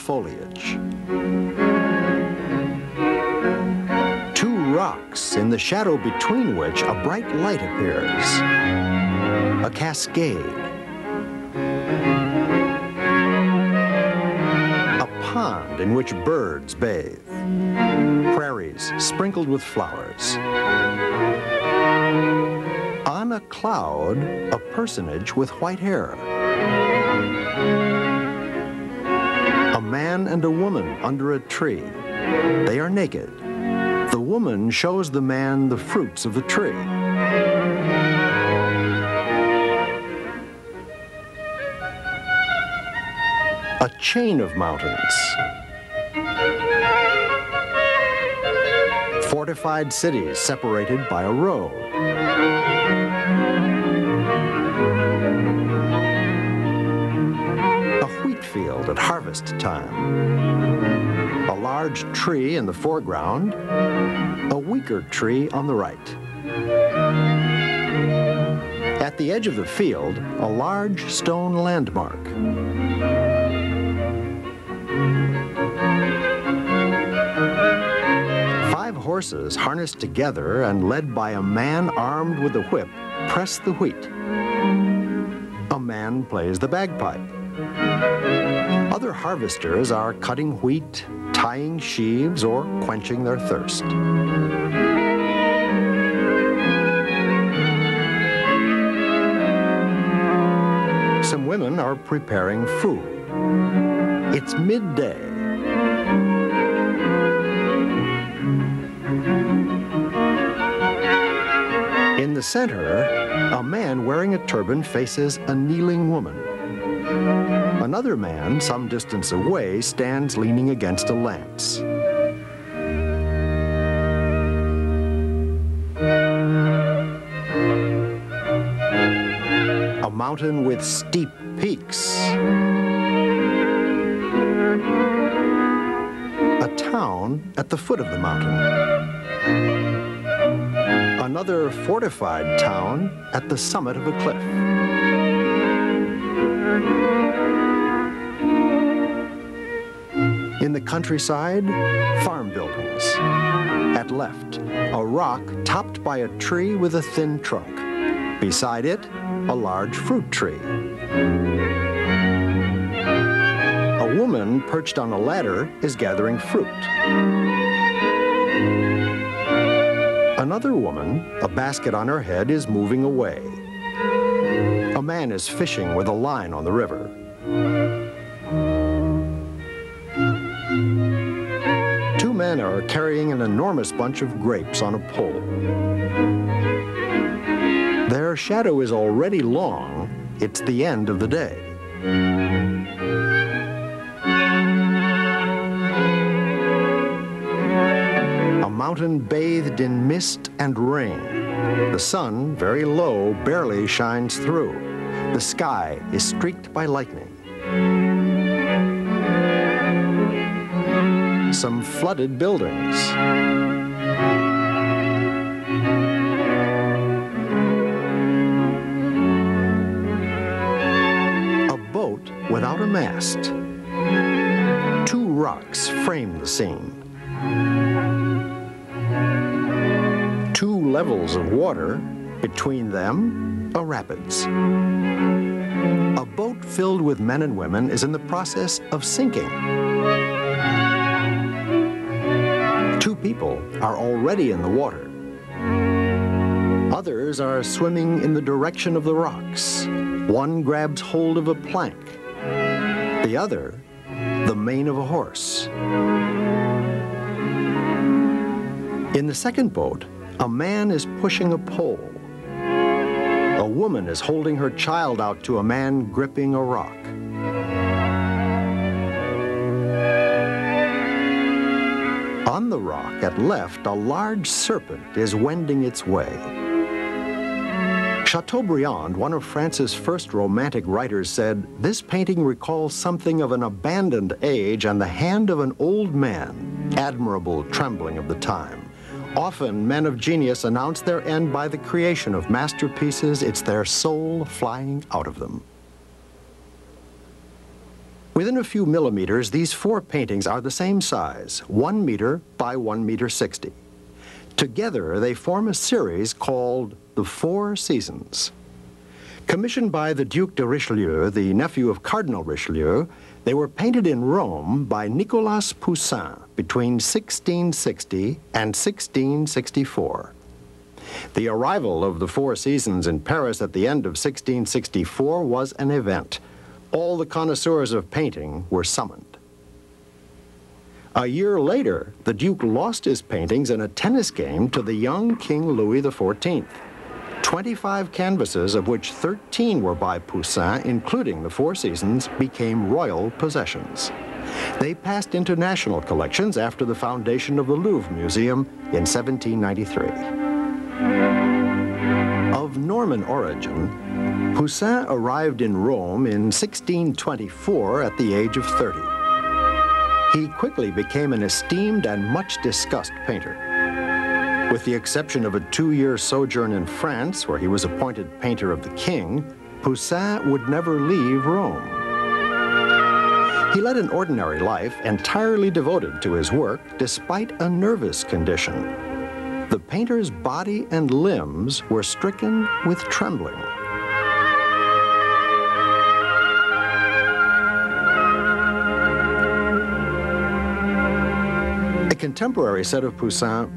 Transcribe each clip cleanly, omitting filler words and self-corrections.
foliage. Two rocks, in the shadow between which a bright light appears. A cascade. A pond in which birds bathe. Prairies sprinkled with flowers. On a cloud, a personage with white hair. A man and a woman under a tree. They are naked. The woman shows the man the fruits of the tree. A chain of mountains. Fortified cities separated by a road. A wheat field at harvest time. A large tree in the foreground, a weaker tree on the right. At the edge of the field, a large stone landmark. Five horses harnessed together and led by a man armed with a whip press the wheat. A man plays the bagpipe. Other harvesters are cutting wheat, tying sheaves, or quenching their thirst. Some women are preparing food. It's midday. In the center, a man wearing a turban faces a kneeling woman. Another man, some distance away, stands leaning against a lance. A mountain with steep peaks. A town at the foot of the mountain. Another fortified town at the summit of a cliff. In the countryside, farm buildings. At left, a rock topped by a tree with a thin trunk. Beside it, a large fruit tree. A woman perched on a ladder is gathering fruit. Another woman, a basket on her head, is moving away. A man is fishing with a line on the river. Two men are carrying an enormous bunch of grapes on a pole. Their shadow is already long. It's the end of the day. A mountain bathed in mist and rain. The sun, very low, barely shines through. The sky is streaked by lightning. Some flooded buildings. A boat without a mast. Two rocks frame the scene. Two levels of water, between them, a rapids. A boat filled with men and women is in the process of sinking. Two people are already in the water. Others are swimming in the direction of the rocks. One grabs hold of a plank. The other, the mane of a horse. In the second boat, a man is pushing a pole. A woman is holding her child out to a man gripping a rock. On the rock at left, a large serpent is wending its way. Chateaubriand, one of France's first romantic writers, said, "This painting recalls something of an abandoned age and the hand of an old man, admirable trembling of the time. Often, men of genius announce their end by the creation of masterpieces. It's their soul flying out of them." Within a few millimeters, these 4 paintings are the same size, 1 meter by 1 meter 60. Together, they form a series called The Four Seasons. Commissioned by the Duc de Richelieu, the nephew of Cardinal Richelieu, they were painted in Rome by Nicolas Poussin between 1660 and 1664. The arrival of the Four Seasons in Paris at the end of 1664 was an event. All the connoisseurs of painting were summoned. A year later, the Duke lost his paintings in a tennis game to the young King Louis XIV. 25 canvases, of which 13 were by Poussin, including the Four Seasons, became royal possessions. They passed into national collections after the foundation of the Louvre Museum in 1793. Of Norman origin, Poussin arrived in Rome in 1624 at the age of 30. He quickly became an esteemed and much discussed painter. With the exception of a 2-year sojourn in France, where he was appointed painter of the king, Poussin would never leave Rome. He led an ordinary life, entirely devoted to his work, despite a nervous condition. The painter's body and limbs were stricken with trembling. A contemporary said of Poussin,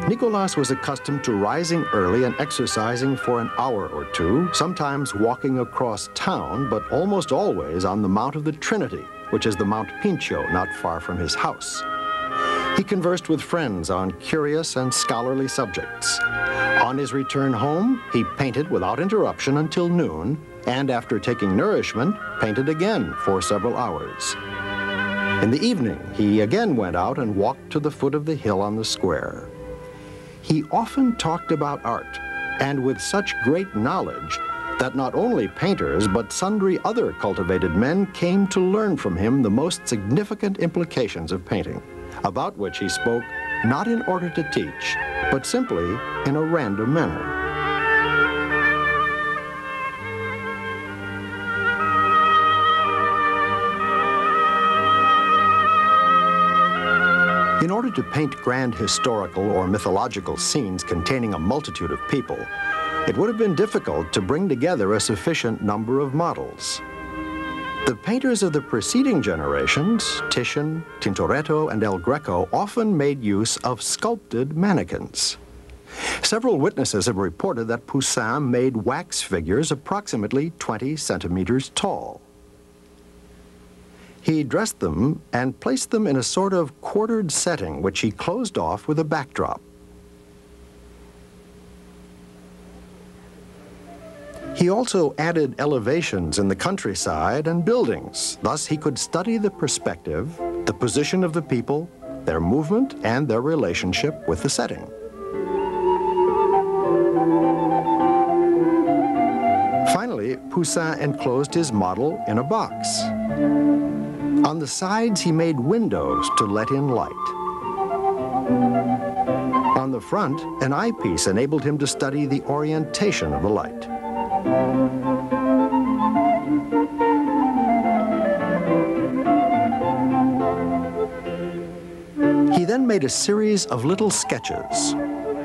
Nicolas was accustomed to rising early and exercising for an hour or two, sometimes walking across town, but almost always on the Mount of the Trinity, which is the Mount Pincio, not far from his house. He conversed with friends on curious and scholarly subjects. On his return home, he painted without interruption until noon, and after taking nourishment, painted again for several hours. In the evening, he again went out and walked to the foot of the hill on the square. He often talked about art, and with such great knowledge that not only painters, but sundry other cultivated men came to learn from him the most significant implications of painting, about which he spoke not in order to teach, but simply in a random manner. In order to paint grand historical or mythological scenes containing a multitude of people, it would have been difficult to bring together a sufficient number of models. The painters of the preceding generations, Titian, Tintoretto, and El Greco, often made use of sculpted mannequins. Several witnesses have reported that Poussin made wax figures approximately 20 centimeters tall. He dressed them and placed them in a sort of quartered setting, which he closed off with a backdrop. He also added elevations in the countryside and buildings. Thus, he could study the perspective, the position of the people, their movement, and their relationship with the setting. Finally, Poussin enclosed his model in a box. On the sides, he made windows to let in light. On the front, an eyepiece enabled him to study the orientation of the light. He then made a series of little sketches.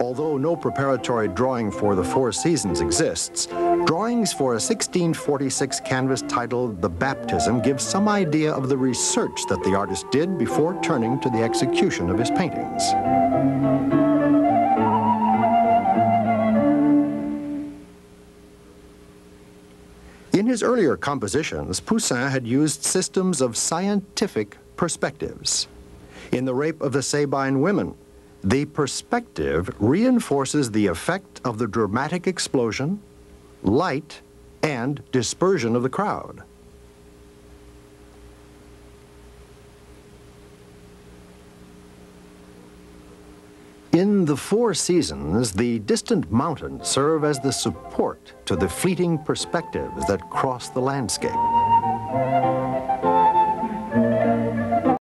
Although no preparatory drawing for the Four Seasons exists, drawings for a 1646 canvas titled The Baptism give some idea of the research that the artist did before turning to the execution of his paintings. In his earlier compositions, Poussin had used systems of scientific perspectives. In The Rape of the Sabine Women, the perspective reinforces the effect of the dramatic explosion, light, and dispersion of the crowd. In The Four Seasons, the distant mountains serve as the support to the fleeting perspectives that cross the landscape.